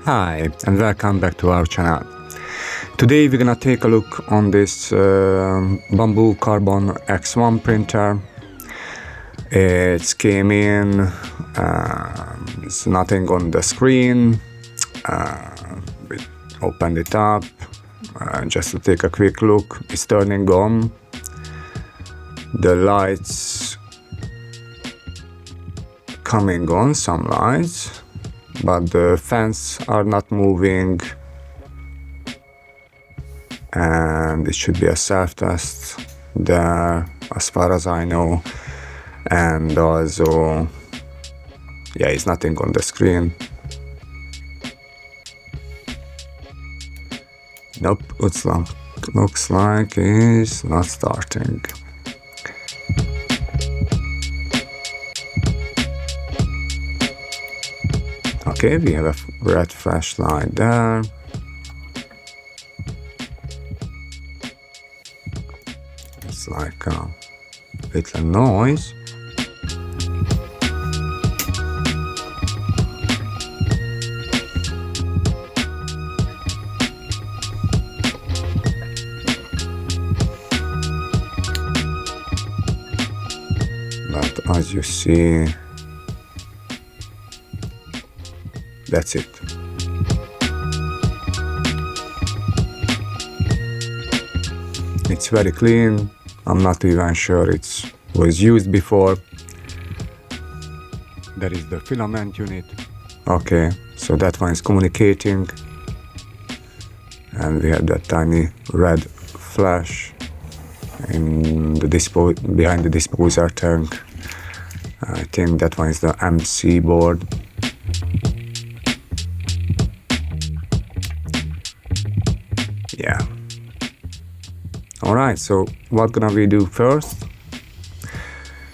Hi and welcome back to our channel. Today we're gonna take a look on this Bambu Carbon X1 printer. It came in, there's nothing on the screen. We opened it up just to take a quick look. It's turning on. The lights coming on, some lights, but the fans are not moving, and it should be a self-test there as far as I know. And also, yeah, it's nothing on the screen. Nope, looks like it's not starting. Okay, we have a red flashlight there. It's like a little noise. But as you see, that's it. It's very clean. I'm not even sure it was used before. There is the filament unit. Okay, so that one is communicating. And we have that tiny red flash in the behind the disposer tank. I think that one is the MC board. Yeah. Alright, so what gonna we do first?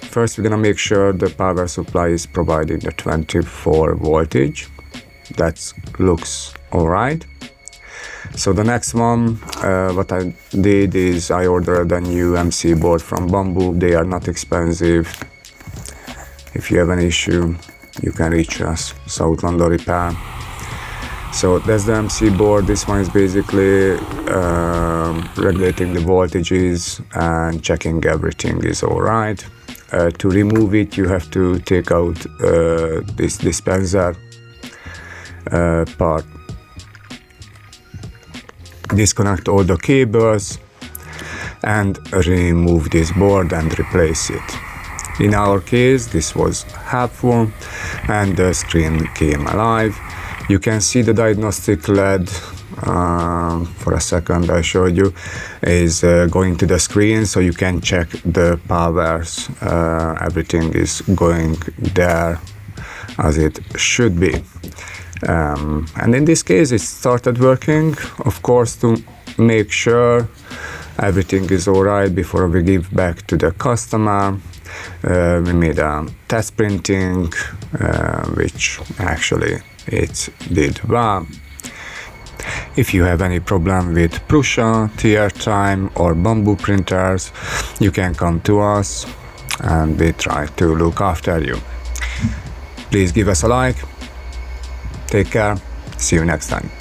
First we're gonna make sure the power supply is providing the 24 voltage. That looks alright. So the next one, what I did is I ordered a new MC board from Bambu. They are not expensive. If you have an issue, you can reach us, South London Repair. So that's the MC board. This one is basically regulating the voltages and checking everything is alright. To remove it, you have to take out this dispenser part. Disconnect all the cables and remove this board and replace it. In our case, this was helpful and the screen came alive. You can see the diagnostic LED, for a second I showed you, is going to the screen, so you can check the powers. Everything is going there as it should be. And in this case it started working. Of course, to make sure everything is alright before we give back to the customer, we made a test printing, which actually it did well. If you have any problem with Prusa, TR-Time or Bambu printers, you can come to us and we try to look after you. Please give us a like. Take care. See you next time.